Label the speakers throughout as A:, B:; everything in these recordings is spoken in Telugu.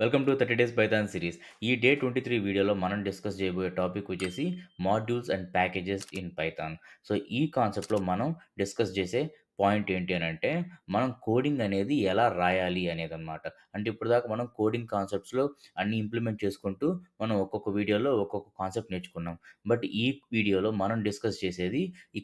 A: Welcome to 30 days Python series. ఈ డే 23 వీడియోలో మనం డిస్కస్ చేయబోయే టాపిక్ వచ్చేసి modules and packages in Python. So, ఈ కాన్సెప్ట్‌లో మనం డిస్కస్ చేసే పాయింట్ ఏంటి అనంటే, మనం కోడింగ్ అనేది ఎలా రాయాలి అనేదనమాట. అంటే ఇప్పటిదాకా మనం కోడింగ్ కాన్సెప్ట్స్‌లో అన్నీ ఇంప్లిమెంట్ చేసుకుంటూ మనం ఒక్కొక్క వీడియోలో ఒక్కొక్క కాన్సెప్ట్ నేర్చుకున్నాం. బట్ ఈ వీడియోలో మనం డిస్కస్ చేసేది ఈ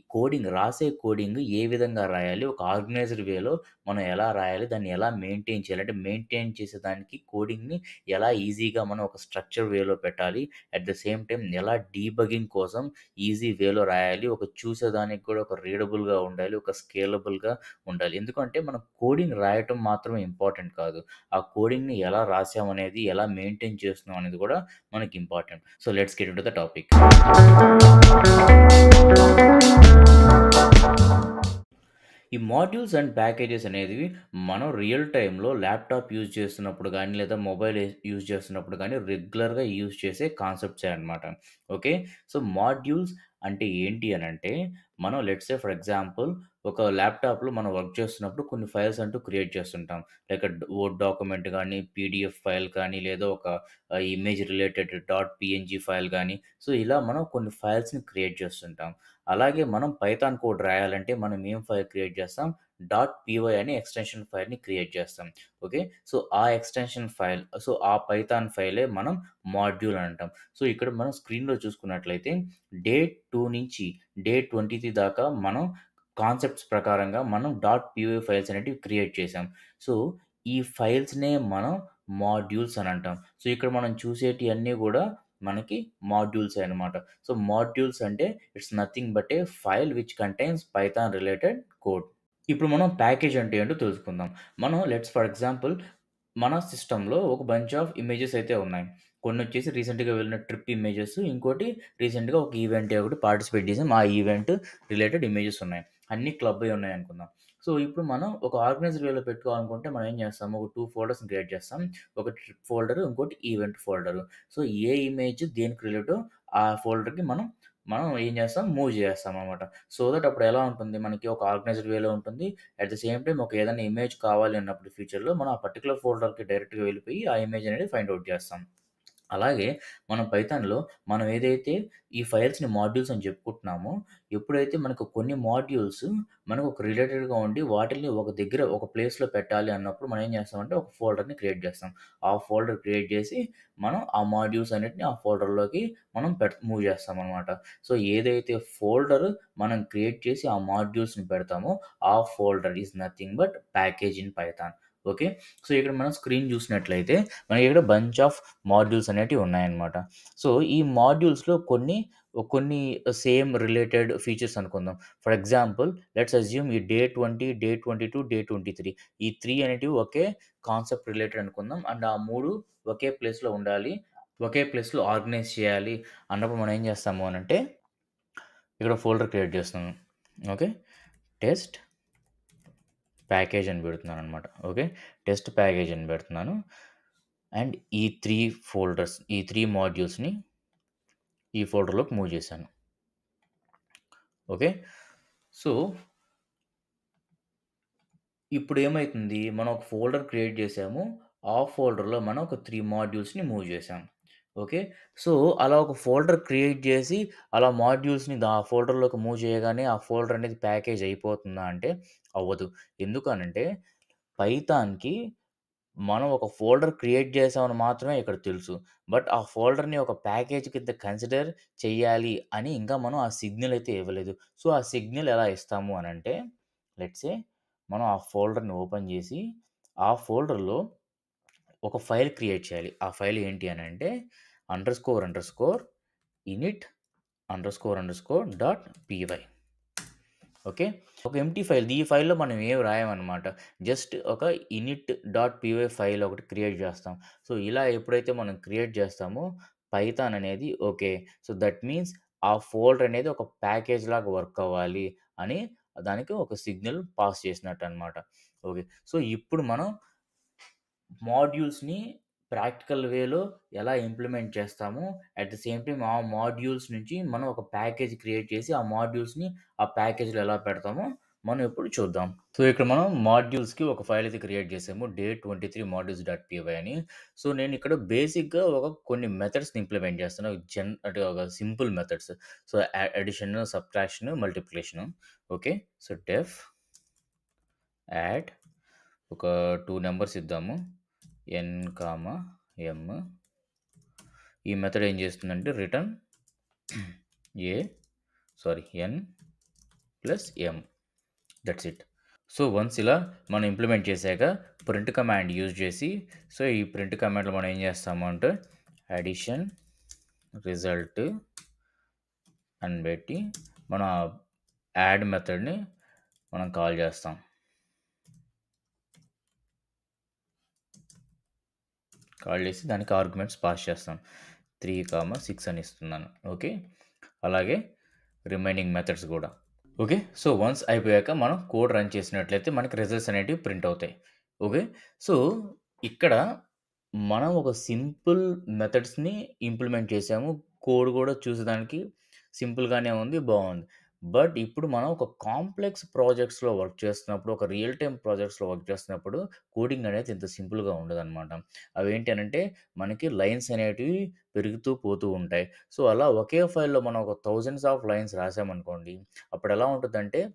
A: రాసే కోడింగ్ ఏ విధంగా రాయాలి? ఒక ఆర్గనైజ్డ్ వేలో మనం ఎలా రాయాలి? దాన్ని ఎలా మెయింటైన్ చేయాలి? అంటే మెయింటైన్ చేసేదానికి కోడింగ్‌ని ఎలా ఈజీగా మనం ఒక స్ట్రక్చర్ వేలో పెట్టాలి? అట్ ద సేమ్ టైమ్ ఎలా డీబగింగ్ కోసం ఈజీ వేలో రాయాలి? ఒక చూసేదానికి కూడా ఒక రీడబుల్‌గా ఉండాలి. ఒక స్కేలబుల్‌గా ఉండాలి. ఎందుకంటే మనం కోడింగ్ రాయటం మాత్రమే ఇంపార్టెంట్ కాదు. ఆ కోడింగ్‌ని ఎలా రాసామనేది, ఎలా మెయింటైన్ చేస్తున్నాం అనేది కూడా మనకి important. So, let's get into the topic. ఈ మాడ్యూల్స్ అండ్ ప్యాకేజెస్ అనేవి మనం రియల్ టైమ్‌లో ల్యాప్‌టాప్ యూజ్ చేస్తున్నప్పుడు గానీ, లేదా మొబైల్ యూజ్ చేస్తున్నప్పుడు గానీ, రెగ్యులర్‌గా యూజ్ చేసే కాన్సెప్ట్సే అనమాట. ఓకే. సో, మాడ్యూల్స్ అంటే ఏంటి అనంటే, మనం లెట్స్ సే ఫర్ ఎగ్జాంపుల్ ఒక ల్యాప్‌టాప్‌లో మనం వర్క్ చేస్తున్నప్పుడు కొన్ని ఫైల్స్ అంటూ క్రియేట్ చేస్తుంటాం. లైక్ వర్డ్ డాక్యుమెంట్ గానీ, పీడీఎఫ్ ఫైల్ కానీ, లేదా ఒక image related dot PNG file గానీ, సో, ఇలా మనం కొన్ని ఫైల్స్‌ని క్రియేట్ చేస్తుంటాం. అలాగే మనం పైథాన్ కోడ్ రాయాలంటే మనం ఏం ఫైల్ క్రియేట్ చేస్తాం? డాట్ పీవై అనే ఎక్స్‌టెన్షన్ ఫైల్‌ని క్రియేట్ చేస్తాం. ఓకే. సో, ఆ ఎక్స్‌టెన్షన్ ఫైల్ ఆ పైథాన్ ఫైలే మనం మాడ్యూల్ అని అంటాం. సో, ఇక్కడ మనం స్క్రీన్‌లో చూసుకున్నట్లయితే డే 2 నుంచి డే 23 దాకా మనం కాన్సెప్ట్స్ ప్రకారంగా మనం డాట్ పీవై ఫైల్స్ అనేటివి క్రియేట్ చేసాం. సో, ఈ ఫైల్స్‌నే మనం మాడ్యూల్స్ అని అంటాం. సో, ఇక్కడ మనం చూసేటియన్నీ గూడా మనకి మాడ్యూల్సే అనమాట. సో, మాడ్యూల్స్ అంటే it's nothing but A file which contains Python related code. ఇప్పుడు మనం ప్యాకేజ్ అంటే ఏంటో తెలుసుకుందాం. మనం లెట్స్ ఫర్ ఎగ్జాంపుల్ మన సిస్టమ్‌లో ఒక బంచ్ ఆఫ్ ఇమేజెస్ అయితే ఉన్నాయి. కొన్నొచ్చేసి రీసెంట్‌గా వెళ్ళిన ట్రిప్ ఇమేజెస్, ఇంకోటి రీసెంట్‌గా ఒక ఈవెంట్ ఒకటి పార్టిసిపేట్ చేసాం. ఆ ఈవెంట్ రిలేటెడ్ ఇమేజెస్ ఉన్నాయి. అన్నీ క్లబ్ అయ్యి ఉన్నాయనుకుందాం. సో, ఇప్పుడు మనం ఒక ఆర్గనైజ్డ్ వేలో పెట్టుకోవాలనుకుంటే మనం ఏం చేస్తాం? ఒక 2 ఫోల్డర్స్‌ని క్రియేట్ చేస్తాం. ఒకటి ట్రిప్ ఫోల్డర్, ఇంకోటి ఈవెంట్ ఫోల్డరు. సో, ఏ ఇమేజ్ దేనికి రిలేటో ఆ ఫోల్డర్‌కి మనం మనం ఏం చేస్తాం? మూవ్ చేస్తామనమాట. సో దట్ అప్పుడు ఎలా ఉంటుంది? మనకి ఒక ఆర్గనైజ్డ్ వేలో ఉంటుంది. అట్ ద సేమ్ టైమ్ ఒక ఏదైనా ఇమేజ్ కావాలి అన్నప్పుడు ఫ్యూచర్‌లో మనం ఆ పర్టిక్యులర్ ఫోల్డర్‌కి డైరెక్ట్‌గా వెళ్ళిపోయి ఆ ఇమేజ్ అనేది ఫైండ్ ఔట్ చేస్తాం. అలాగే మనం పైథాన్‌లో మనం ఏదైతే ఈ ఫైల్స్‌ని మాడ్యూల్స్ అని చెప్పుకుంటున్నామో, ఎప్పుడైతే మనకు కొన్ని మాడ్యూల్స్ మనకు ఒక రిలేటెడ్‌గా ఉండి వాటిల్ని ఒక దగ్గర ఒక ప్లేస్‌లో పెట్టాలి అన్నప్పుడు మనం ఏం చేస్తామంటే ఒక ఫోల్డర్‌ని క్రియేట్ చేస్తాం. ఆ ఫోల్డర్ క్రియేట్ చేసి మనం ఆ మాడ్యూల్స్ అన్నిటిని ఆ ఫోల్డర్‌లోకి మనం మూవ్ చేస్తామనమాట. సో, ఏదైతే ఫోల్డర్ మనం క్రియేట్ చేసి ఆ మాడ్యూల్స్‌ని పెడతామో ఆ folder is nothing but package in Python. Okay. So, ఇక్కడ మనం స్క్రీన్ చూసినట్లయితే మనకి ఇక్కడ బంచ్ ఆఫ్ మాడ్యూల్స్ అనేటివి ఉన్నాయన్నమాట. సో, ఈ మాడ్యూల్స్‌లో కొన్ని సేమ్ రిలేటెడ్ ఫీచర్స్ అనుకుందాం. ఫర్ ఎగ్జాంపుల్ లెట్స్ అస్యూమ్ ఈ డే 20, డే 22, డే 23 ఈ 3 అనేటివి ఒకే కాన్సెప్ట్ రిలేటెడ్ అనుకుందాం. అండ్ ఆ 3 ఒకే ప్లేస్‌లో ఉండాలి. ఒకే ప్లేస్‌లో ఆర్గనైజ్ చేయాలి అన్నప్పుడు మనం ఏం చేస్తాము అనంటే ఇక్కడ ఫోల్డర్ క్రియేట్ చేస్తున్నాను. ఓకే. టెస్ట్ ప్యాకేజ్ అని పెడుతున్నాననమాట. ఓకే. టెస్ట్ ప్యాకేజ్ అని పెడుతున్నాను. అండ్ ఈ 3 మాడ్యూల్స్‌ని ఈ ఫోల్డర్‌లోకి మూవ్ చేశాను. ఓకే. సో, ఇప్పుడేమైతుంది, మనం ఒక ఫోల్డర్ క్రియేట్ చేసాము. ఆ ఫోల్డర్‌లో మనం ఒక 3 మాడ్యూల్స్‌ని మూవ్ చేసాం. ఓకే. సో, అలా ఒక ఫోల్డర్ క్రియేట్ చేసి, అలా మాడ్యూల్స్‌ని ఆ ఫోల్డర్‌లోకి మూవ్ చేయగానే ఆ ఫోల్డర్ అనేది ప్యాకేజ్ అయిపోతుందా అంటే అవ్వదు. ఎందుకనంటే పైథాన్‌కి మనం ఒక ఫోల్డర్ క్రియేట్ చేసామని మాత్రమే ఇక్కడ తెలుసు. బట్ ఆ ఫోల్డర్‌ని ఒక ప్యాకేజ్ కింద కన్సిడర్ చేయాలి అని ఇంకా మనం ఆ సిగ్నల్ అయితే ఇవ్వలేదు. సో, ఆ సిగ్నల్ ఎలా ఇస్తాము అనంటే లెట్స్ సే మనం ఆ ఫోల్డర్‌ని ఓపెన్ చేసి, ఆ ఫోల్డర్‌లో ఒక ఫైల్ క్రియేట్ చేయాలి. ఆ ఫైల్ ఏంటి అనంటే init డాట్ పీవై. ఓకే. ఒక ఎంప్టీ ఫైల్. ఈ ఫైల్‌లో మనం ఏమి రాయమనమాట. జస్ట్ ఒక init.py ఫైల్ ఒకటి క్రియేట్ చేస్తాం. సో, ఇలా ఎప్పుడైతే మనం క్రియేట్ చేస్తామో పైథాన్ అనేది ఓకే. సో, దట్ మీన్స్ ఆ ఫోల్డర్ అనేది ఒక ప్యాకేజ్ లాగా వర్క్ అవ్వాలి అని దానికి ఒక సిగ్నల్ పాస్ చేసినట్టనమాట. ఓకే. సో, ఇప్పుడు మనం మాడ్యూల్స్‌ని ప్రాక్టికల్ వేలో ఎలా ఇంప్లిమెంట్ చేస్తామో, అట్ ద సేమ్ టైమ్ ఆ మాడ్యూల్స్ నుంచి మనం ఒక ప్యాకేజ్ క్రియేట్ చేసి, ఆ మాడ్యూల్స్‌ని ఆ ప్యాకేజ్‌లో ఎలా పెడతామో మనం ఇప్పుడు చూద్దాం. సో, ఇక్కడ మనం మాడ్యూల్స్‌కి ఒక ఫైల్ అయితే క్రియేట్ చేసాము. డే 23 మాడ్యూల్స్ డాట్ పీవై అని. సో, నేనిక్కడ బేసిక్‌గా కొన్ని మెథడ్స్‌ని ఇంప్లిమెంట్ చేస్తున్నా. అంటే ఒక simple methods. So, addition, subtraction, multiplication. Okay. So, def add ఒక 2 నంబర్స్ ఇద్దాము. ఎన్, ఎమ్. ఈ మెథడ్ ఏం చేస్తుందంటే return a n plus m. That's it. So, once ఇలా మనం ఇంప్లిమెంట్ చేశాక ప్రింట్ కమాండ్ యూజ్ చేసి సో, ఈ ప్రింట్ కమాండ్‌లో మనం ఏం చేస్తాము అంటే అడిషన్ రిజల్ట్ అని పెట్టి మన యాడ్ మెథడ్‌ని మనం కాల్ చేస్తాం. కాల్ చేసి దానికి ఆర్గ్యుమెంట్స్ పాస్ చేస్తాం. 3, 6 అని ఇస్తున్నాను. ఓకే. అలాగే రిమైనింగ్ మెథడ్స్ కూడా. ఓకే. సో, వన్స్ అయిపోయాక మనం కోడ్ రన్ చేసినట్లయితే మనకి రిజల్ట్స్ అనేటివి ప్రింట్ అవుతాయి. ఓకే. సో, ఇక్కడ మనం ఒక సింపుల్ మెథడ్స్‌ని ఇంప్లిమెంట్ చేసాము. కోడ్ కూడా చూసేదానికి సింపుల్‌గానే ఉంది. బావుంది. బట్ ఇప్పుడు మనం ఒక కాంప్లెక్స్ ప్రాజెక్ట్స్‌లో వర్క్ చేస్తున్నప్పుడు, ఒక రియల్ టైమ్ ప్రాజెక్ట్స్‌లో వర్క్ చేస్తున్నప్పుడు కోడింగ్ అనేది ఇంత సింపుల్‌గా ఉండదనమాట. అవేంటి అనంటే మనకి లైన్స్ అనేటివి పెరుగుతూ పోతూ ఉంటాయి. సో, అలా ఒకే ఫైల్‌లో మనం ఒక థౌసండ్స్ ఆఫ్ లైన్స్ రాసామనుకోండి, అప్పుడెలా ఉంటదంటే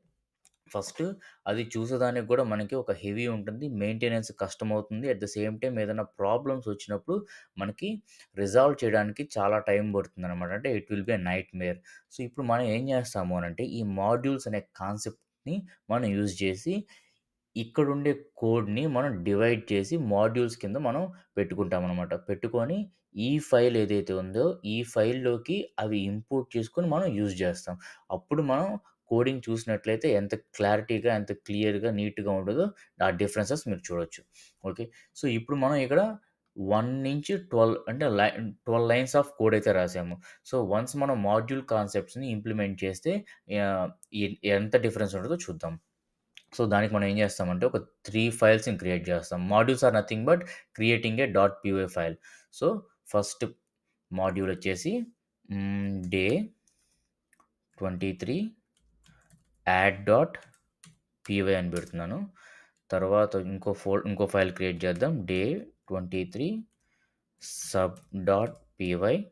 A: ఫస్ట్ అది చూసేదానికి గూడా మనకి ఒక హెవీ ఉంటుంది. మెయింటెనెన్స్ కష్టమవుతుంది. అట్ ద సేమ్ టైమ్ ఏదైనా ప్రాబ్లమ్స్ వచ్చినప్పుడు మనకి రిజాల్వ్ చేయడానికి చాలా టైం పడుతుందనమాట. అంటే it will be a nightmare. So, ఇప్పుడు మనం ఏం చేస్తాము అనంటే ఈ మాడ్యూల్స్ అనే కాన్సెప్ట్‌ని మనం యూజ్ చేసి ఇక్కడుండే కోడ్‌ని మనం డివైడ్ చేసి మాడ్యూల్స్ కింద మనం పెట్టుకుంటామనమాట. పెట్టుకొని ఈ ఫైల్ ఏదైతే ఉందో ఈ ఫైల్‌లోకి అవి ఇంపోర్ట్ చేసుకొని మనం యూజ్ చేస్తాం. అప్పుడు మనం కోడింగ్ చూసినట్లయితే ఎంత క్లారిటీగా, ఎంత క్లియర్‌గా, నీట్‌గా ఉంటదో ఆ డిఫరెన్సెస్ మీరు చూడొచ్చు. ఓకే. సో, ఇప్పుడు మనం ఇక్కడ 1-12 అంటే 12 లైన్స్ ఆఫ్ కోడ్ అయితే రాసాము. సో, వన్స్ మనం మాడ్యూల్ కాన్సెప్ట్స్‌ని ఇంప్లిమెంట్ చేస్తే ఆహ్, ఎంత డిఫరెన్స్ ఉంటదో చూద్దాం. సో, దానికి మనం ఏం చేస్తామంటే ఒక 3 ఫైల్స్‌ని క్రియేట్ చేస్తాం. Modules are nothing but creating a dot PY file. So, first module వచ్చేసి డే 23 యాడ్ డాట్ పీవై అని పెడుతున్నాను. తర్వాత ఇంకో ఫైల్ క్రియేట్ చేద్దాం. Day 23 sub dot PY.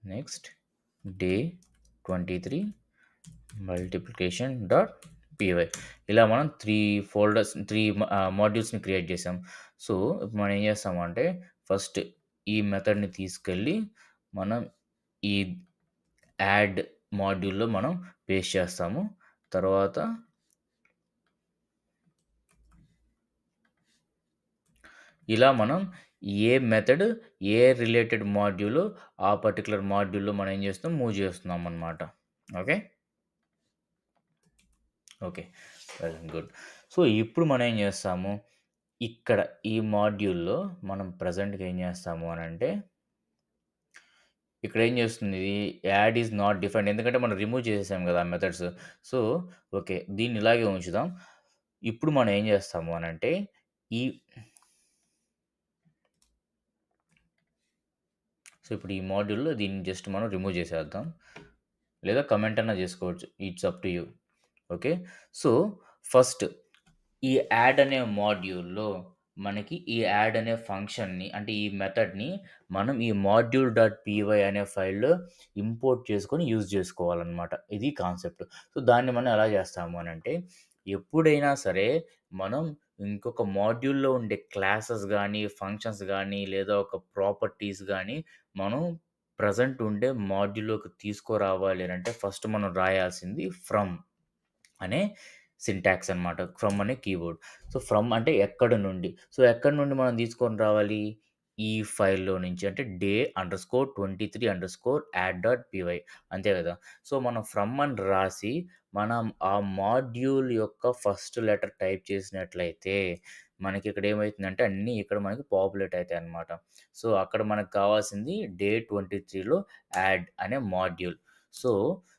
A: Next day 23 multiplication dot PY. ఇలా మనం 3 మాడ్యూల్స్‌ని క్రియేట్ చేసాం. సో, ఇప్పుడు మనం ఏం చేస్తామంటే ఫస్ట్ ఈ మెథడ్‌ని తీసుకెళ్ళి మనం ఈ యాడ్ మాడ్యూల్‌లో మనం పేస్ట్ చేస్తాము. తర్వాత ఇలా మనం ఏ మెథడ్, ఏ రిలేటెడ్ మాడ్యూల్ ఆ పర్టిక్యులర్ మాడ్యూల్‌లో మనం ఏం చేస్తున్నాం మూవ్ చేస్తున్నామనమాట. Okay. Okay. Well good. So, ఇప్పుడు మనం ఏం చేస్తాము, ఇక్కడ ఈ మాడ్యూల్‌లో మనం ప్రెజెంట్‌గా ఏం చేస్తాము అనంటే, ఇక్కడ ఏం చేస్తుంది ఇది యాడ్ ఈస్ నాట్ డిఫైన్డ్ ఎందుకంటే మనం రిమూవ్ చేసేసాం కదా! ఆ మెథడ్స్. So, okay. దీన్ని ఇలాగే ఉంచుదాం. ఇప్పుడు మనం ఏం చేస్తాము అనంటే, ఈ ఇప్పుడు ఈ మాడ్యూల్‌లో దీన్ని జస్ట్ మనం రిమూవ్ చేసేద్దాం. లేదా కమెంట్ అన్నా చేసుకోవచ్చు. It's up to you. Okay. So, first ఈ యాడ్ అనే మాడ్యూల్‌లో మనకి ఈ యాడ్ అనే ఫంక్షన్‌ని అంటే ఈ మెథడ్‌ని మనం ఈ మాడ్యూల్ డాట్ పీవై అనే ఫైల్‌లో ఇంపోర్ట్ చేసుకొని యూజ్ చేసుకోవాలనమాట. ఇది కాన్సెప్ట్. సో, దాన్ని మనం ఎలా చేస్తాము అనంటే ఎప్పుడైనా సరే మనం ఇంకొక మాడ్యూల్‌లో ఉండే క్లాసెస్ గానీ, ఫంక్షన్స్ గానీ, లేదా ఒక ప్రాపర్టీస్ గానీ మనం ప్రెజెంట్ ఉండే మాడ్యూల్‌లోకి తీసుకురావాలి అనంటే ఫస్ట్ మనం రాయాల్సింది ఫ్రమ్ అనే సింటాక్స్ అనమాట. ఫ్రమ్ అనే కీవర్డ్. సో, ఫ్రమ్ అంటే ఎక్కడి నుండి. సో, ఎక్కడి నుండి మనం తీసుకొని రావాలి? ఈ ఫైల్‌లో నుంచి అంటే డే_23_add.py అంతే కదా! సో, మనం ఫ్రమ్ అని రాసి మనం ఆ మాడ్యూల్ యొక్క ఫస్ట్ లెటర్ టైప్ చేసినట్లయితే మనకిక్కడ ఏమైతుందంటే అన్నీ ఇక్కడ మనకి పాపులేట్ అయితాయన్నమాట. సో, అక్కడ మనకు కావాల్సింది డే 23లో యాడ్ అనే మాడ్యూల్.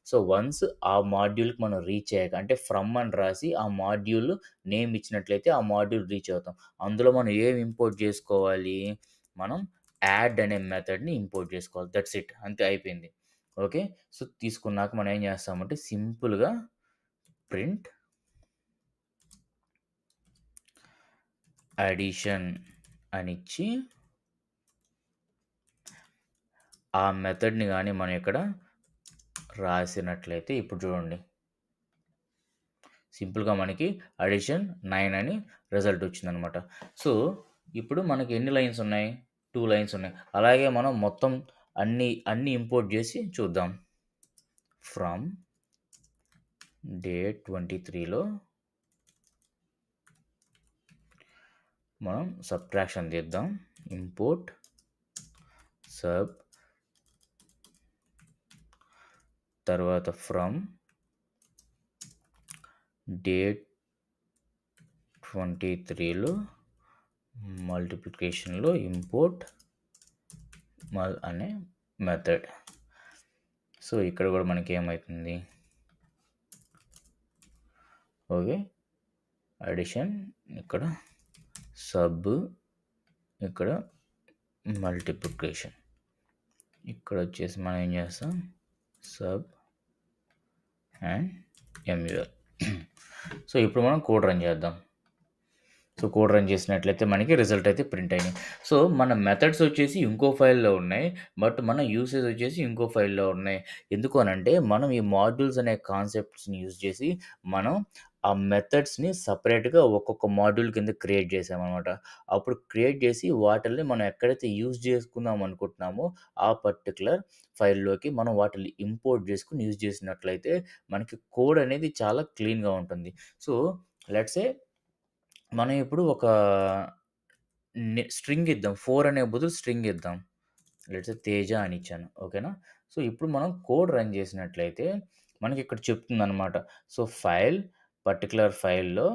A: సో వన్స్ ఆ మాడ్యూల్‌కి మనం రీచ్ అయ్యాక అంటే ఫ్రమ్ అని రాసి ఆ మాడ్యూల్ నేమ్ ఇచ్చినట్లయితే ఆ మాడ్యూల్ రీచ్ అవుతాం. అందులో మనం ఏమి ఇంపోర్ట్ చేసుకోవాలి? మనం యాడ్ అనే మెథడ్‌ని ఇంపోర్ట్ చేసుకోవాలి. That's it. అంతే అయిపోయింది. ఓకే. సో, తీసుకున్నాక మనం ఏం చేస్తామంటే సింపుల్‌గా ప్రింట్ అడిషన్ అనిచ్చి ఆ మెథడ్‌ని గాని మనం ఇక్కడ రాసినట్లయితే ఇప్పుడు చూడండి. సింపుల్‌గా మనకి అడిషన్ 9 అని రిజల్ట్ వచ్చిందనమాట. సో, ఇప్పుడు మనకి ఎన్ని లైన్స్ ఉన్నాయి? 2 లైన్స్ ఉన్నాయి. అలాగే మనం మొత్తం అన్నీ ఇంపోర్ట్ చేసి చూద్దాం. ఫ్రమ్ డే 23లో మనం సబ్ట్రాక్షన్ తీద్దాం. ఇంపోర్ట్ సబ్ తర్వాత ఫ్రమ్ డే 23లో మల్టిప్లికేషన్‌లో ఇంపోర్ట్ అనే మెథడ్. సో, ఇక్కడ కూడా మనకి ఏమైతుంది? ఓకే. అడిషన్ ఇక్కడ సబ్ ఇక్కడ మల్టిప్లికేషన్. ఇక్కడ వచ్చేసి మనం ఏం చేస్తాం? Sub and MUL. సో, ఇప్పుడు మనం కోడ్ రన్ చేద్దాం. సో, కోడ్ రన్ చేసినట్లయితే మనకి రిజల్ట్ అయితే ప్రింట్ అయినాయి. సో, మన మెథడ్స్ వచ్చేసి ఇంకో ఫైల్‌లో ఉన్నాయి. బట్ మన యూసేజ్ వచ్చేసి ఇంకో ఫైల్‌లో ఉన్నాయి. ఎందుకు అనంటే మనం ఈ మాడ్యూల్స్ అనే కాన్సెప్ట్స్‌ని యూజ్ చేసి మనం ఆ మెథడ్స్‌ని సెపరేట్‌గా ఒక్కొక్క మాడ్యూల్ కింద క్రియేట్ చేసామనమాట. అప్పుడు క్రియేట్ చేసి వాటిల్ని మనం ఎక్కడైతే యూజ్ చేసుకుందాం అనుకుంటున్నామో ఆ పర్టిక్యులర్ ఫైల్‌లోకి మనం వాటిని ఇంపోర్ట్ చేసుకొని యూజ్ చేసినట్లయితే మనకి కోడ్ అనేది చాలా క్లీన్‌గా ఉంటుంది. సో, లెట్స్ సే మనం ఇప్పుడు ఒక స్ట్రింగ్ ఇద్దాం. 4 అనే బదులు స్ట్రింగ్ ఇద్దాం. లెట్స్ సే తేజ అని ఇచ్చాను. ఓకేనా? సో, ఇప్పుడు మనం కోడ్ రన్ చేసినట్లయితే మనకిక్కడ చెప్తుందనమాట. సో, పర్టిక్యులర్ ఫైల్‌లో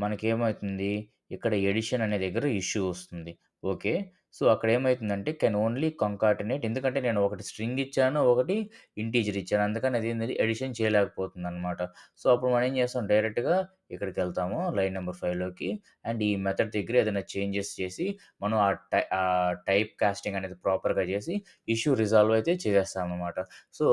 A: మనకేమైతుంది? ఇక్కడ ఎడిషన్ అనే దగ్గర ఇష్యూ వస్తుంది. ఓకే. సో, అక్కడ ఏమైతుందంటే కెన్ ఓన్లీ కంకాటినేట్ ఎందుకంటే నేను ఒకటి స్ట్రింగ్ ఇచ్చాను. ఒకటి ఇంటీజర్ ఇచ్చాను. అందుకని అదేంటది ఎడిషన్ చేయలేకపోతుందనమాట. సో, అప్పుడు మనం ఏం చేస్తాం డైరెక్ట్‌గా ఇక్కడికెళ్తాము లైన్ నంబర్ 5లోకి అండ్ ఈ మెథడ్ దగ్గర ఏదైనా చేంజెస్ చేసి మనం టైప్ కాస్టింగ్ అనేది ప్రాపర్‌గా చేసి ఇష్యూ రిజాల్వ్ అయితే చేసేస్తామనమాట. సో,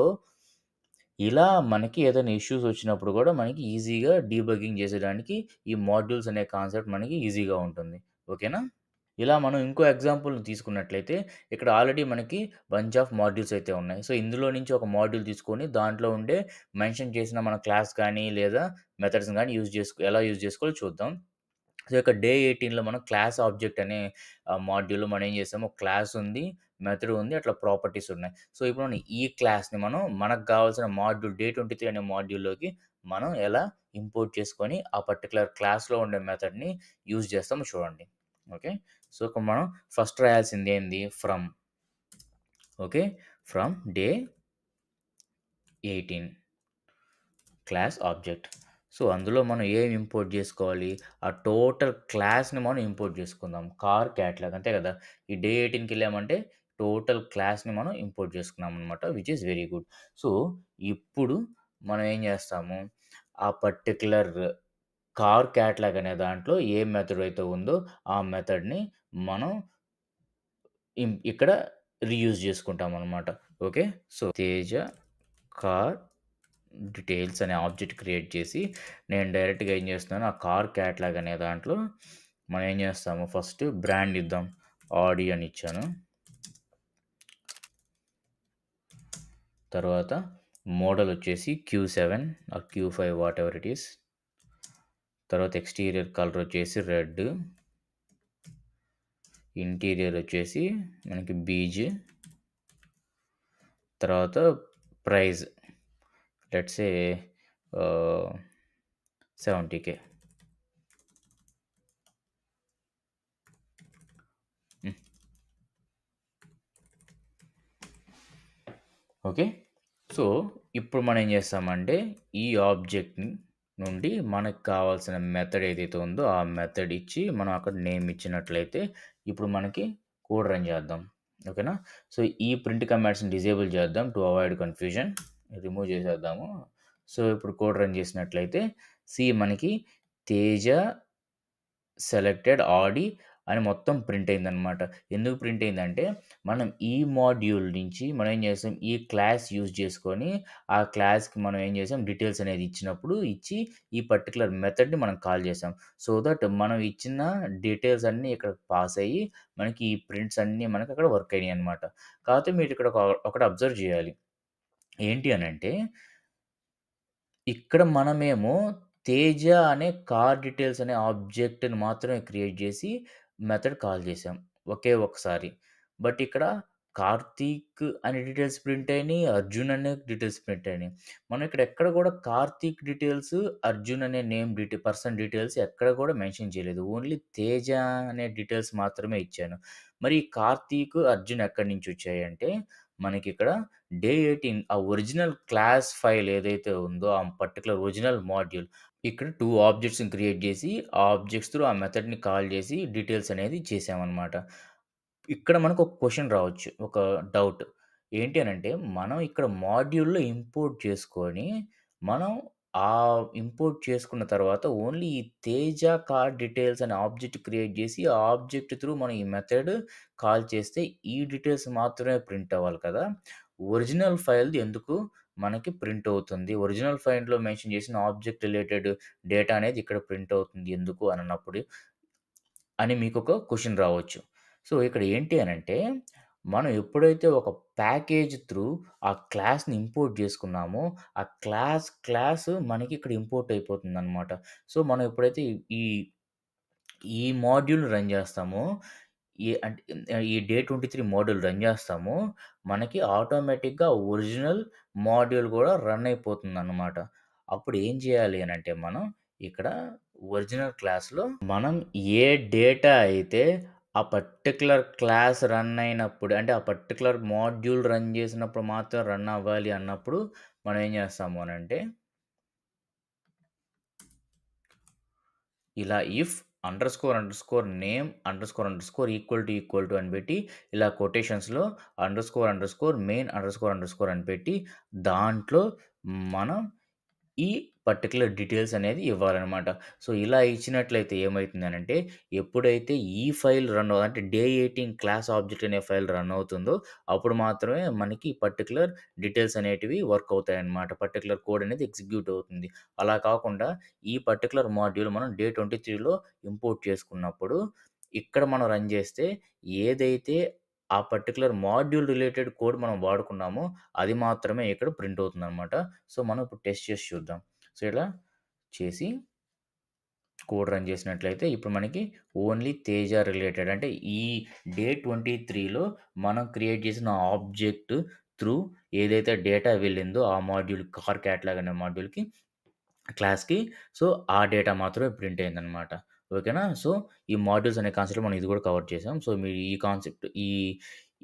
A: ఇలా మనకి ఏదైనా ఇష్యూస్ వచ్చినప్పుడు కూడా మనకి ఈజీగా డీబగ్గింగ్ చేసేయడానికి ఈ మాడ్యూల్స్ అనే కాన్సెప్ట్ మనకి ఈజీగా ఉంటుంది. ఓకేనా? ఇలా మనం ఇంకో ఎగ్జాంపుల్‌ని తీసుకున్నట్లయితే, ఇక్కడ ఆల్రెడీ మనకి బంచ్ ఆఫ్ మాడ్యూల్స్ అయితే ఉన్నాయి. సో, ఇందులో నుంచి ఒక మాడ్యూల్ తీసుకొని దాంట్లో ఉండే మెన్షన్ చేసిన మన క్లాస్ కానీ, లేదా మెథడ్స్‌ని గాని ఎలా యూజ్ చేసుకోవాలో చూద్దాం. సో, ఇక్కడ డే 18లో మనం క్లాస్ ఆబ్జెక్ట్ అనే మాడ్యూల్‌లో మనం ఏం చేసాము, ఒక క్లాస్ ఉంది, మెథడ్ ఉంది, అట్లా ప్రాపర్టీస్ ఉన్నాయి. సో, ఇప్పుడు మనం ఈ క్లాస్‌ని మనం మనకు కావాల్సిన మాడ్యూల్ డే 23 అనే మాడ్యూల్‌లోకి మనం ఎలా ఇంపోర్ట్ చేసుకొని, ఆ పర్టిక్యులర్ క్లాస్‌లో ఉండే మెథడ్‌ని యూజ్ చేస్తామో చూడండి. ఓకే. సో, ఇక్కడ మనం ఫస్ట్ రాయాల్సింది ఏంది? Okay. From day 18 class object. So, అందులో మనం ఏం ఇంపోర్ట్ జేసుకోవాలి? ఆ టోటల్ క్లాస్‌ని మనం ఇంపోర్ట్ జేసుకుందాం. కార్ క్యాట్లాగ్ అంతే గదా! ఈ డే 18కెళ్ళామంటే టోటల్ క్లాస్‌ని మనం ఇంపోర్ట్ జేసుకున్నామనమాట. Which is very good. So, ఇప్పుడు మనం ఏం జేస్తాము? ఆ పర్టిక్యులర్ కార్ క్యాట్లాగ్ అనే దాంట్లో ఏ మెథడ్ అయితే ఉందో ఆ మెథడ్‌ని మనం ఇక్కడ రీయూజ్ జేసుకుంటామనమాట. Okay. So, Teja car details అనే ఆబ్జెక్ట్ క్రియేట్ చేసి, నేను డైరెక్ట్‌గా ఏం చేస్తున్నాను, ఆ కార్ క్యాట్లాగ్ అనే దాంట్లో మనం ఏం చేస్తాము, ఫస్ట్ బ్రాండ్ ఇద్దాం. ఆడి అని ఇచ్చాను. తర్వాత మోడల్ వచ్చేసి Q7 or Q5 whatever it is. తర్వాత ఎక్స్‌టీరియర్ కలర్ వచ్చేసి రెడ్. ఇంటీరియర్ వచ్చేసి మనకి బీజ్. తర్వాత price let's say 70,000. Okay. So, ఇప్పుడు మనం ఏం చేస్తామంటే, ఈ ఆబ్జెక్ట్ నుండి మనకు కావాల్సిన మెథడ్ ఏదైతే ఉందో, ఆ మెథడ్ ఇచ్చి మనం అక్కడ నేమ్ ఇచ్చినట్లయితే, ఇప్పుడు మనకి కోడ్ రన్ చేద్దాం. ఓకేనా? సో, ఈ ప్రింట్ కమాండ్స్‌ని డిజేబుల్ చేద్దాం టు అవాయిడ్ కన్‌ఫ్యూజన్. రిమూవ్ చేసేద్దాము. సో, ఇప్పుడు కోడ్ రన్ చేసినట్లయితే, మనకి తేజ సెలెక్టెడ్ ఆడి అని మొత్తం ప్రింట్ అయిందనమాట. ఎందుకు ప్రింట్ అయిందంటే, మనం ఈ మాడ్యూల్ నుంచి మనం ఏం చేసాం, ఈ క్లాస్ యూజ్ చేసుకొని, ఆ క్లాస్‌కి మనం ఏం చేసాం, డీటెయిల్స్ అనేది ఇచ్చినప్పుడు ఇచ్చి, ఈ పర్టిక్యులర్ మెథడ్‌ని మనం కాల్ చేసాం. సో దట్ మనం ఇచ్చిన డీటెయిల్స్ అన్నీ ఇక్కడ పాస్ అయ్యి, మనకి ఈ ప్రింట్స్ అన్నీ మనకక్కడ వర్క్ అయినాయన్నమాట. కాకపోతే మీరిక్కడ ఒకటి అబ్జర్వ్ చేయాలి. ఏంటి అనంటే, ఇక్కడ మనమేమో 'తేజ' అనే కార్ డీటెయిల్స్ అనే ఆబ్జెక్ట్‌ని మాత్రమే క్రియేట్ జేసి మెథడ్ కాల్ జేసాం. ఒకే ఒక్కసారి. బట్ ఇక్కడ 'కార్తీక్' అనే డీటెయిల్స్ ప్రింట్ అయినియి. 'అర్జున్' అనే డీటెయిల్స్ ప్రింట్ అయినియి. మనం ఇక్కడ ఎక్కడ గూడా 'కార్తీక్' డీటెయిల్స్, 'అర్జున్' అనే పర్సన్ డీటెయిల్స్ ఎక్కడ గూడా మెన్షన్ చేయలేదు. ఓన్లీ 'తేజ' అనే డీటెయిల్స్ మాత్రమే ఇచ్చాను. మరి ఈ 'కార్తీక్', 'అర్జున్' ఎక్కడి నుంచొచ్చాయంటే మనకిక్కడ డే 18 ఆ ఒరిజినల్ క్లాస్ ఫైల్ ఏదైతే ఉందో, ఆ పర్టిక్యులర్ ఒరిజినల్ మాడ్యూల్. ఇక్కడ 2 ఆబ్జెక్ట్స్‌ని క్రియేట్ జేసి, ఆ ఆబ్జెక్ట్స్ త్రూ ఆ మెథడ్‌ని కాల్ జేసి డీటెయిల్స్ అనేది చేసామనమాట. ఇక్కడ మనకొక క్వెషన్ రావచ్చు. ఒక డౌట్. ఏంటి అనంటే, మనం ఇక్కడ మాడ్యూల్‌లో ఇంపోర్ట్ చేసుకొని, మనం ఇంపోర్ట్ చేసుకున్న తర్వాత ఓన్లీ ఈ 'తేజ కార్ డీటెయిల్స్' అనే ఆబ్జెక్ట్ క్రియేట్ జేసి, ఆ ఆబ్జెక్ట్ త్రూ మనం ఈ మెథడ్ కాల్ చేస్తే, ఈ డీటెయిల్స్ మాత్రమే ప్రింట్ అవ్వాలి కదా! ఒరిజినల్ ఫైల్‌ది ఎందుకు మనకి ప్రింట్ అవుతుంది? ఒరిజినల్ ఫైల్‌లో మెన్షన్ చేసిన ఆబ్జెక్ట్ రిలేటెడ్ డేటా అనేది ఇక్కడ ప్రింట్ అవుతుంది ఎందుకు అనన్నప్పుడు అని మీకొక క్వెషన్ రావచ్చు. సో, ఇక్కడ ఏంటి అనంటే, మనం ఎప్పుడైతే ఒక ప్యాకేజ్ త్రూ ఆ క్లాస్‌ని ఇంపోర్ట్ జేసుకున్నామో, ఆ క్లాస్ మనకి ఇక్కడ ఇంపోర్ట్ అయిపోతుందనమాట. సో, మనం ఎప్పుడైతే ఈ ఈ మాడ్యూల్‌ని రన్ జేస్తామో, అంటే ఈ డే 23 మాడ్యూల్ రన్ జేస్తామో, మనకి ఆటోమేటిక్‌గా ఒరిజినల్ మాడ్యూల్ గూడా రన్ అయిపోతుందనమాట. అప్పుడు ఏం జేయాలి అనంటే మనం ఇక్కడ ఒరిజినల్ క్లాస్‌లో మనం ఏ డేటా అయితే ఆ పర్టిక్యులర్ క్లాస్ రన్ అయినప్పుడు అంటే ఆ పర్టిక్యులర్ మాడ్యూల్ రన్ జేసినప్పుడు మాత్రం రన్ అవ్వాలి అన్నప్పుడు మనం ఏం జేస్తాము అనంటే ఇలా ఇఫ్ నేమ్ ఈక్వల్ టు అని పెట్టి ఇలా కొటేషన్స్‌లో మెయిన్ అని పెట్టి దాంట్లో మనం ఈ పర్టిక్యులర్ డీటెయిల్స్ అనేది ఇవ్వాలనమాట. సో, ఇలా ఇచ్చినట్లయితే ఏమైతుందనంటే ఎప్పుడైతే ఈ ఫైల్ అంటే డే 18 క్లాస్ ఆబ్జెక్ట్ అనే ఫైల్ రన్ అవుతుందో అప్పుడు మాత్రమే మనకి పర్టిక్యులర్ డీటెయిల్స్ అనేటివి వర్క్ అవుతాయన్నమాట. పర్టిక్యులర్ కోడ్ అనేది ఎగ్జిక్యూట్ అవుతుంది. అలా కాకుండా ఈ పర్టిక్యులర్ మాడ్యూల్ మనం డే 23లో ఇంపోర్ట్ చేసుకున్నప్పుడు, ఇక్కడ మనం రన్ చేస్తే ఏదైతే ఆ పర్టిక్యులర్ మాడ్యూల్ రిలేటెడ్ కోడ్ మనం వాడుకున్నామో, అది మాత్రమే ఇక్కడ ప్రింట్ అవుతుందనమాట. సో, మనం ఇప్పుడు టెస్ట్ చేసి చూద్దాం. సో, ఇలా చేసి కోడ్ రన్ చేసినట్లయితే ఇప్పుడు మనకి ఓన్లీ తేజ రిలేటెడ్ అంటే ఈ డే 23లో మనం క్రియేట్ చేసిన ఆబ్జెక్ట్ త్రూ ఏదైతే డేటా వెళ్ళిందో ఆ మాడ్యూల్ కార్ క్యాటలాగ్ అనే మాడ్యూల్‌కి క్లాస్‌కి. సో, ఆ డేటా మాత్రమే ప్రింట్ అయిందనమాట. ఓకేనా? సో, ఈ మాడ్యూల్స్ అనే కాన్సెప్ట్‌లో మనం ఇది కూడా కవర్ చేసాం. సో, మీరు ఈ కాన్సెప్ట్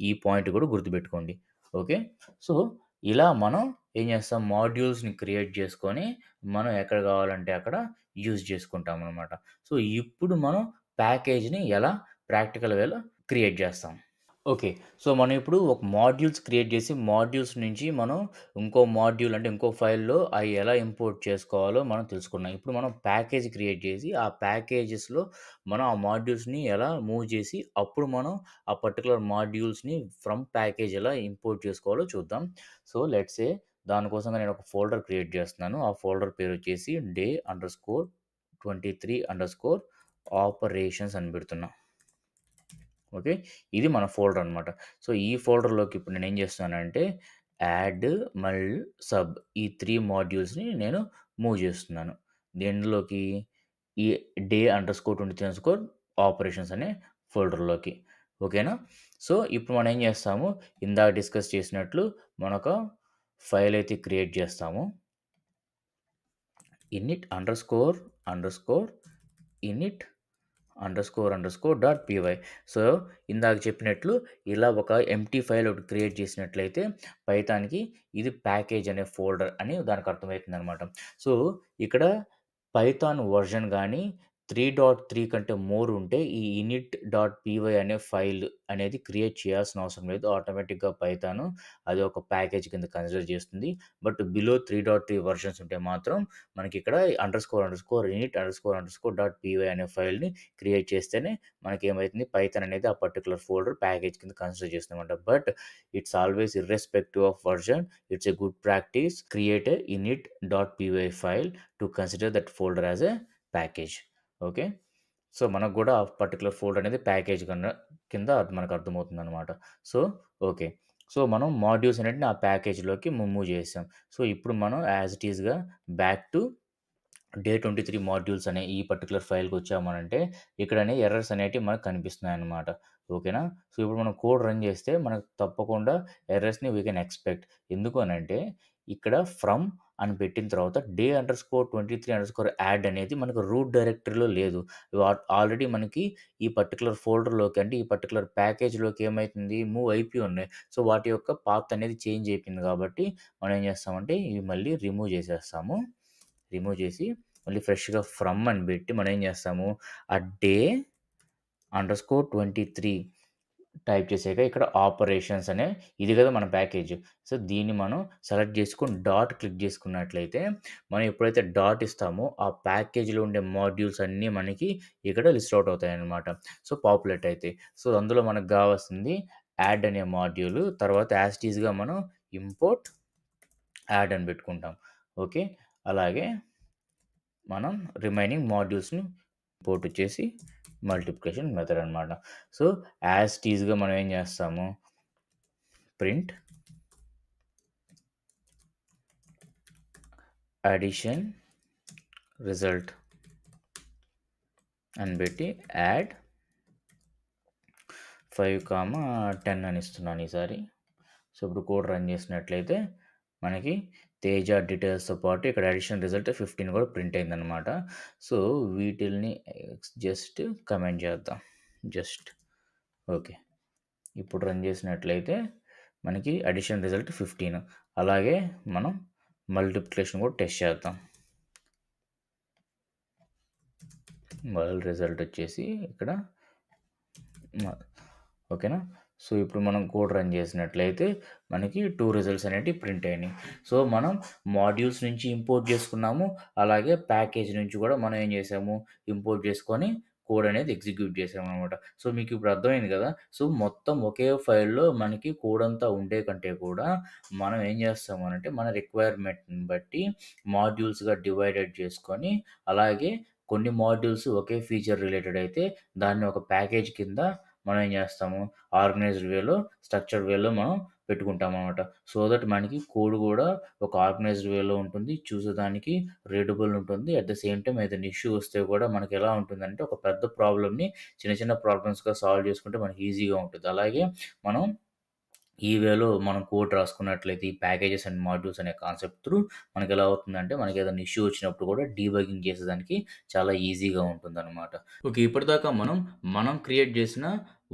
A: ఈ పాయింట్ కూడా గుర్తుపెట్టుకోండి. ఓకే. సో, ఇలా మనం ఏం చేస్తాం మాడ్యూల్స్‌ని క్రియేట్ చేసుకొని, మనం ఎక్కడ కావాలంటే అక్కడ యూజ్ చేసుకుంటామనమాట. సో, ఇప్పుడు మనం ప్యాకేజ్‌ని ఎలా ప్రాక్టికల్ వేలో క్రియేట్ చేస్తాం. ఓకే. సో, మనం ఇప్పుడు ఒక మాడ్యూల్స్ క్రియేట్ చేసి, మాడ్యూల్స్ నుంచి మనం ఇంకో మాడ్యూల్ అంటే ఇంకో ఫైల్‌లో అయి ఎలా ఇంపోర్ట్ చేసుకోవాలో మనం తెలుసుకున్నాం. ఇప్పుడు మనం ప్యాకేజ్ క్రియేట్ చేసి, ఆ ప్యాకేజెస్‌లో మనం ఆ మాడ్యూల్స్‌ని ఎలా మూవ్ చేసి, అప్పుడు మనం ఆ పర్టిక్యులర్ మాడ్యూల్స్‌ని ఫ్రమ్ ప్యాకేజ్ ఎలా ఇంపోర్ట్ చేసుకోవాలో చూద్దాం. సో, లెట్స్ సే దానికోసంగా నేను ఒక ఫోల్డర్ క్రియేట్ చేస్తున్నాను. ఆ ఫోల్డర్ పేరొచ్చేసి day_23_operations అని పెడుతున్నా. ఓకే. ఇది మన ఫోల్డర్ అనమాట. సో, ఈ ఫోల్డర్‌లోకి ఇప్పుడు నేనేం చేస్తున్నానంటే యాడ్, మల్, సబ్ ఈ 3 మాడ్యూల్స్‌ని నేను మూవ్ చేస్తున్నాను. దేనిలోకి ఈ day_23_operations అనే ఫోల్డర్‌లోకి. ఓకేనా? సో, ఇప్పుడు మనం ఏం చేస్తాము ఇందాక డిస్కస్ చేసినట్లు మనొక ఫైల్ అయితే క్రియేట్ చేస్తాము. init_init dot py. సో, ఇందాక చెప్పినట్లు ఇలా ఒక ఎంప్టీ ఫైల్ ఒకటి క్రియేట్ చేసినట్లయితే పైథాన్‌కి ఇది ప్యాకేజ్ అనే ఫోల్డర్ అని దానికి అర్థమవుతుందనమాట. సో, ఇక్కడ పైథాన్ వర్షన్ గానీ, 3.3 కంటే మోర్ ఉంటే ఈ init.py అనే ఫైల్ అనేది క్రియేట్ చేయాల్సిన అవసరం లేదు. ఆటోమేటిక్‌గా పైథాను అది ఒక ప్యాకేజ్ కింద కన్సిడర్ చేస్తుంది. బట్ బిలో 3.3 వెర్షన్స్ ఉంటే మాత్రం మనకిక్కడ init__py అనే ఫైల్‌ని క్రియేట్ చేస్తేనే మనకేమైతుంది పైథాన్ అనేది ఆ పర్టిక్యులర్ ఫోల్డర్ ప్యాకేజ్ కింద కన్సిడర్ చేస్తుందన్నమాట. But it's always irrespective of version. It's a good practice create a init.py file to consider that folder as a package. Okay. So, మనకు గూడా ఆ పర్టిక్యులర్ ఫోల్డర్ అనేది ప్యాకేజ్ కింద అది మనకు అర్థమవుతుందనమాట. So, okay. సో, మనం మాడ్యూల్స్ అన్నిటిని ఆ ప్యాకేజ్‌లోకి మూవ్ చేసాం. సో, ఇప్పుడు మనం యాజ్ ఇట్ ఈస్‌గా బ్యాక్ టు డే 23 మాడ్యూల్స్ అనే ఈ పర్టిక్యులర్ ఫైల్‌కొచ్చామనంటే, ఇక్కడనే ఎర్రర్స్ అనేటివి మనకు కనిపిస్తున్నాయన్నమాట. ఓకేనా? సో, ఇప్పుడు మనం కోడ్ రన్ చేస్తే మనకు తప్పకుండా ఎర్రర్స్‌ని వి కెన్ ఎక్స్‌పెక్ట్. ఎందుకు అనంటే, ఇక్కడ ఫ్రమ్ అని పెట్టిన తర్వాత day_23_యాడ్ అనేది మనకు రూట్ డైరెక్టరీలో లేదు. ఆల్రెడీ మనకి ఈ పర్టిక్యులర్ ఫోల్డర్‌లోకి అంటే ఈ పర్టిక్యులర్ ప్యాకేజ్‌లోకి ఏమైతుంది మూవ్ అయిపోయి ఉన్నాయి. సో, వాటి యొక్క పాత్ అనేది చేంజ్ అయిపోయింది కాబట్టి మనం ఏం చేస్తామంటే ఇవి మళ్ళీ రిమూవ్ చేసేస్తాము. రిమూవ్ చేసి మళ్ళీ ఫ్రెష్‌గా ఫ్రమ్ అని పెట్టి మనం ఏం చేస్తాము ఆ డే అండర్‌స్కోర్ 23 టైప్ చేసాక ఇక్కడ ఆపరేషన్స్ అనే ఇది కదా మన ప్యాకేజ్. సో, దీన్ని మనం సెలెక్ట్ చేసుకొని డాట్ క్లిక్ చేసుకున్నట్లయితే మనం ఎప్పుడైతే డాట్ ఇస్తామో ఆ ప్యాకేజ్‌లో ఉండే మాడ్యూల్స్ అన్నీ మనకి ఇక్కడ లిస్ట్ ఔట్ అవుతాయన్నమాట. సో, పాపులేట్ అయితాయి. సో, అందులో మనకు కావాల్సింది యాడ్ అనే మాడ్యూల్ తర్వాత యాజ్ ఇట్ ఈస్‌గా మనం ఇంపోర్ట్ యాడ్ అని పెట్టుకుంటాం. ఓకే. అలాగే మనం రిమైనింగ్ మాడ్యూల్స్‌ని ఇంపోర్ట్ చేసి మల్టిప్లికేషన్ మెథడ్ అనమాట. సో, యాజ్ ఇట్ ఈస్‌గా మనం ఏం చేస్తాము ప్రింట్ అడిషన్ రిజల్ట్ అని పెట్టి యాడ్ 5, 10 అని ఇస్తున్నాను ఈసారి. సో, ఇప్పుడు కోడ్ రన్ చేసినట్లయితే మనకి తేజ డీటెయిల్స్‌తో పాటు ఇక్కడ అడిషన్ రిజల్ట్ 15 కూడా ప్రింట్ అయిందనమాట. సో, వీటిల్ని జస్ట్ కమెంట్ చేద్దాం. Just okay. ఇప్పుడు రన్ చేసినట్లయితే మనకి అడిషన్ రిజల్ట్ 15. అలాగే మనం మల్టిప్లికేషన్ కూడా టెస్ట్ చేద్దాం. రిజల్ట్ వచ్చేసి ఇక్కడ ఓకేనా? సో, ఇప్పుడు మనం కోడ్ రన్ చేసినట్లయితే మనకి 2 రిజల్ట్స్ అనేటివి ప్రింట్ అయినాయి. సో, మనం మాడ్యూల్స్ నుంచి ఇంపోర్ట్ చేసుకున్నాము. అలాగే ప్యాకేజ్ నుంచి కూడా మనం ఏం చేసాము ఇంపోర్ట్ చేసుకొని కోడ్ అనేది ఎగ్జిక్యూట్ చేసామనమాట. సో, మీకు ఇప్పుడు అర్థమైంది కదా! సో, మొత్తం ఒకే ఫైల్‌లో మనకి కోడ్ అంతా ఉండే కంటే కూడా మనం ఏం చేస్తాము అనంటే మన రిక్వైర్మెంట్‌ని బట్టి మాడ్యూల్స్‌గా డివైడెడ్ చేసుకొని అలాగే కొన్ని మాడ్యూల్స్ ఒకే ఫీచర్ రిలేటెడ్ అయితే దాన్ని ఒక ప్యాకేజ్ కింద మనం ఏం చేస్తాము ఆర్గనైజ్డ్ వేలో, స్ట్రక్చర్డ్ వేలో మనం పెట్టుకుంటామనమాట. సో దట్ మనకి కోడ్ కూడా ఒక ఆర్గనైజ్డ్ వేలో ఉంటుంది. చూసేదానికి రీడబుల్ ఉంటుంది. అట్ ద సేమ్ టైమ్ ఏదైనా ఇష్యూ వస్తే కూడా మనకి ఎలా ఉంటుందంటే ఒక పెద్ద ప్రాబ్లమ్‌ని చిన్న చిన్న ప్రాబ్లమ్స్‌గా సాల్వ్ చేసుకుంటే మనకి ఈజీగా ఉంటది. అలాగే మనం ఈ వేలో మనం కోడ్ రాసుకున్నట్లయితే ఈ ప్యాకేజెస్ అండ్ మాడ్యూల్స్ అనే కాన్సెప్ట్ త్రూ మనకెలా అవుతుందంటే మనకేదైనా ఇష్యూ వచ్చినప్పుడు కూడా డీబగింగ్ చేసేదానికి చాలా ఈజీగా ఉంటుందనమాట. ఓకే. ఇప్పటిదాకా మనం క్రియేట్ చేసిన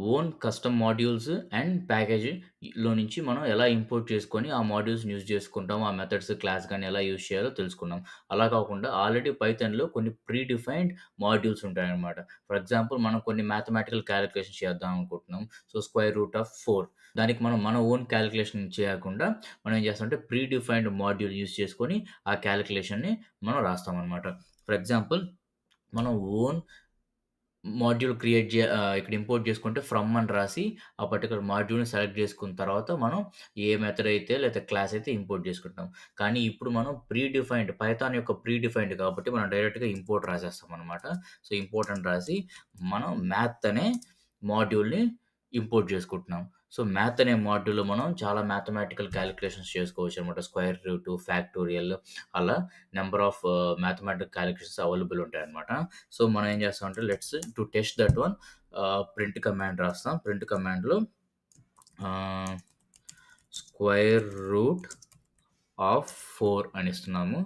A: ఓన్ కస్టమ్ మాడ్యూల్స్ అండ్ ప్యాకేజ్‌లో నుంచి మనం ఎలా ఇంపోర్ట్ చేసుకొని ఆ మాడ్యూల్స్‌ని యూజ్ చేసుకుంటాం. ఆ మెథడ్స్ క్లాస్ గాని ఎలా యూజ్ చేయాలో తెలుసుకున్నాం. అలా కాకుండా ఆల్రెడీ పైథాన్‌లో కొన్ని ప్రీ డిఫైన్డ్ మాడ్యూల్స్ ఉంటాయన్నమాట. ఫర్ ఎగ్జాంపుల్ మనం కొన్ని మ్యాథమెటికల్ కాలిక్యులేషన్స్ చేద్దాం అనుకుంటున్నాం. సో, స్క్వేర్ రూట్ ఆఫ్ 4 దానికి మనం మన ఓన్ కాలిక్యులేషన్ చేయకుండా మనం ఏం చేస్తామంటే ప్రీ డిఫైన్డ్ మాడ్యూల్ యూజ్ చేసుకొని ఆ కాలిక్యులేషన్‌ని మనం రాస్తామన్నమాట. ఫర్ ఎగ్జాంపుల్ మనం ఓన్ మాడ్యూల్ ఇక్కడ ఇంపోర్ట్ చేసుకుంటే ఫ్రమ్ అని రాసి, ఆ పర్టిక్యులర్ మాడ్యూల్‌ని సెలెక్ట్ చేసుకున్న తర్వాత మనం ఏ మెథడ్ అయితే లేతే క్లాస్ అయితే ఇంపోర్ట్ చేసుకుంటాం. కానీ ఇప్పుడు మనం ప్రీ డిఫైన్డ్ పైథాన్ యొక్క ప్రీ డిఫైన్డ్ కాబట్టి మనం డైరెక్ట్‌గా ఇంపోర్ట్ రాసేస్తామనమాట. సో, ఇంపోర్ట్ అని రాసి మనం మ్యాథ్ అనే మాడ్యూల్‌ని ఇంపోర్ట్ చేసుకుంటున్నాం. సో, మ్యాథ్ అనే మాడ్యూల్‌లో మనం చాలా మ్యాథమెటికల్ కాలిక్యులేషన్స్ చేసుకోవచ్చనమాట. స్క్వేర్ రూట్, ఫ్యాక్టోరియల్ అలా number of mathematical calculations available ఉంటాయన్నమాట. సో, మనం ఏం చేస్తామంటే let's to test that one print command రాస్తాం. ప్రింట్ కమాండ్‌లో ఆహ్, స్క్వేర్ రూట్ ఆఫ్ 4 అని ఇస్తున్నాము.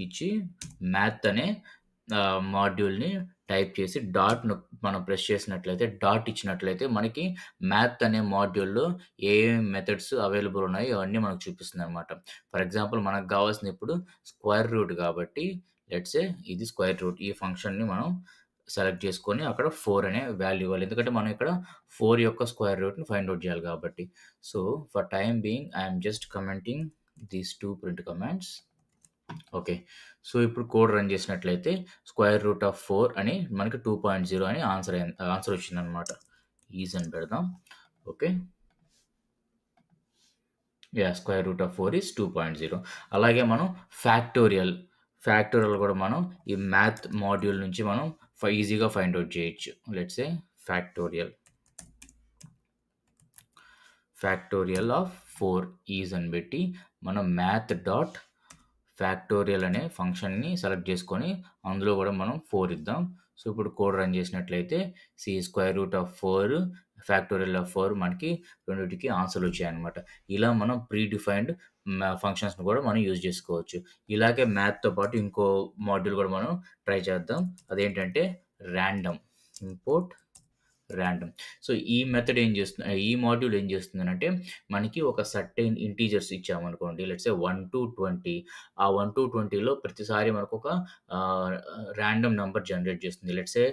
A: ఇచ్చి మ్యాథ్ అనే మాడ్యూల్‌ని టైప్ చేసి మనం ప్రెస్ చేసినట్లయితే డాట్ ఇచ్చినట్లయితే మనకి మ్యాథ్ అనే మాడ్యూల్‌లో ఏమేమి మెథడ్స్ అవైలబుల్ ఉన్నాయో అవన్నీ మనకు చూపిస్తుందనమాట. ఫర్ ఎగ్జాంపుల్ మనకు కావాల్సింది ఇప్పుడు స్క్వేర్ రూట్ కాబట్టి లెట్స్ సే ఇది స్క్వేర్ రూట్. ఈ ఫంక్షన్‌ని మనం సెలెక్ట్ చేసుకొని అక్కడ 4 అనే వాల్యూ ఇవ్వాలి. ఎందుకంటే మనం ఇక్కడ 4 యొక్క స్క్వేర్ రూట్‌ని ఫైండ్ ఔట్ చేయాలి కాబట్టి. So, for time being I am just commenting these 2 print commands. Okay. So, ఇప్పుడు కోడ్ రన్ చేసినట్లయితే స్క్వేర్ రూట్ ఆఫ్ 4 అని మనకి 2.0 అని ఆన్సర్ వచ్చిందనమాట. ఈజ్ అని పెడదాం. Okay. Square root of 4 is 2.0. అలాగే మనం ఫ్యాక్టోరియల్ కూడా మనం ఈ మ్యాథ్ మాడ్యూల్ నుంచి మనం ఈజీగా ఫైండ్ ఔట్ చేయొచ్చు. Let's say factorial of 4 is అని పెట్టి మనం మ్యాథ్ డాట్ ఫ్యాక్టోరియల్ అనే ఫంక్షన్‌ని సెలెక్ట్ చేసుకొని అందులో కూడా మనం 4 ఇద్దాం. సో, ఇప్పుడు కోడ్ రన్ చేసినట్లయితే square root of 4 factorial of 4 మనకి రెండిటికి ఆన్సర్‌లు వచ్చాయన్నమాట. ఇలా మనం ప్రీ డిఫైన్డ్ ఫంక్షన్స్‌ని కూడా మనం యూజ్ చేసుకోవచ్చు. ఇలాగే మ్యాథ్‌తో పాటు ఇంకో మాడ్యూల్ కూడా మనం ట్రై చేద్దాం. అదేంటంటే ఇంపోర్ట్ ర్యాండమ్. సో, ఈ మాడ్యూల్ ఏం చేస్తుందనంటే మనకి ఒక సర్టెయిన్ ఇంటీజర్స్ ఇచ్చామనుకోండి. Let's say 1-20. ఆ 1-20లో ప్రతిసారి మనకొక ర్యాండమ్ నంబర్ జనరేట్ చేస్తుంది. లెట్స్ సే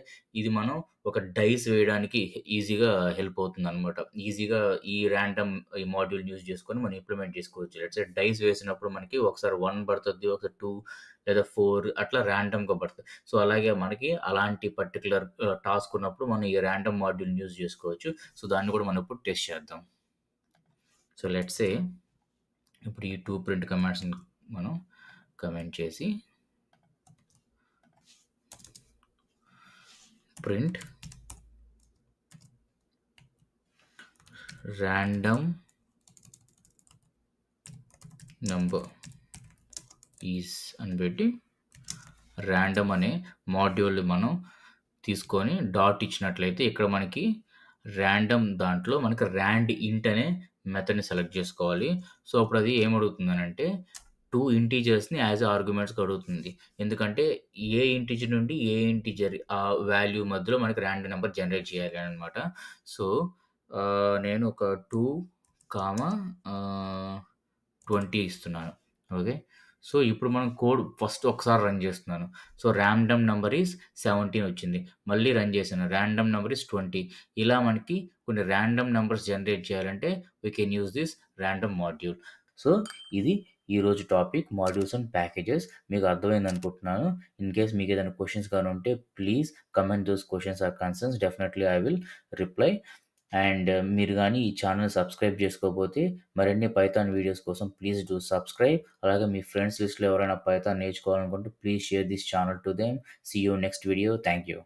A: ఇది మనం ఒక డైస్ వేయడానికి ఈజీగా హెల్ప్ అవుతుందనమాట. ఈజీగా ఈ మాడ్యూల్‌ని యూజ్ చేసుకొని మనం ఇంప్లిమెంట్ చేసుకోవచ్చు. లెట్స్ సే డైస్ వేసినప్పుడు మనకి ఒకసారి 1 పడుతది. ఒకసారి 2 లేదా 4 అట్లా ర్యాండమ్‌గా పడతది. సో, అలాగే మనకి అలాంటి పర్టిక్యులర్ టాస్క్ ఉన్నప్పుడు మనం ఈ ర్యాండమ్ మాడ్యూల్‌ని యూజ్ చేసుకోవచ్చు. సో, దాన్ని కూడా మనం ఇప్పుడు టెస్ట్ చేద్దాం. సో, లెట్స్ సే ఇప్పుడు ఈ 2 ప్రింట్ కమాండ్స్‌ని మనం కమెంట్ చేసి ప్రింట్ ర్యాండమ్ నంబర్ ఈజ్ అని పెట్టి ర్యాండమ్ అనే మాడ్యూల్ని మనం తీసుకొని డాట్ ఇచ్చినట్లయితే ఇక్కడ మనకి ర్యాండమ్ దాంట్లో మనకి ర్యాండ్ ఇంట్ అనే మెథడ్‌ని సెలెక్ట్ చేసుకోవాలి. సో, అప్పుడు అది ఏమడుగుతుందనంటే 2 ఇంటీజర్స్‌ని యాస్ ఆర్గ్యుమెంట్స్‌గా అడుగుతుంది. ఎందుకంటే ఏ ఇంటీజర్ నుండి ఏ ఇంటీజర్ ఆ వాల్యూ మధ్యలో మనకి ర్యాండమ్ నంబర్ జనరేట్ చేయాలి అనమాట. సో, నేను ఒక 2, 20 ఇస్తున్నాను. ఓకే. సో, ఇప్పుడు మనం కోడ్ ఫస్ట్ ఒకసారి రన్ చేస్తున్నాను. సో, ర్యాండమ్ నంబర్ ఈజ్ 17 వచ్చింది. మళ్ళీ రన్ చేశాను. Random number is 20. ఇలా మనకి కొన్ని ర్యాండమ్ నంబర్స్ జనరేట్ చేయాలంటే we can use this random module. So, ఇది ఈరోజు టాపిక్ మాడ్యూల్స్ అండ్ ప్యాకేజెస్. మీకు అర్థమైంది అనుకుంటున్నాను. ఇన్ కేస్ మీకు ఏదైనా క్వెషన్స్ గాని ఉంటే please comment those questions or concerns. Definitely I will reply. And మీరు గానీ ఈ ఛానెల్ సబ్స్క్రైబ్ చేసుకోకపోతే మరిన్ని పైథాన్ వీడియోస్ కోసం ప్లీజ్ డూ సబ్స్క్రైబ్. అలాగే మీ ఫ్రెండ్స్ లిస్ట్‌లో ఎవరైనా పైథాన్ నేర్చుకోవాలనుకుంటే please share this channel to them. See you next video. Thank you.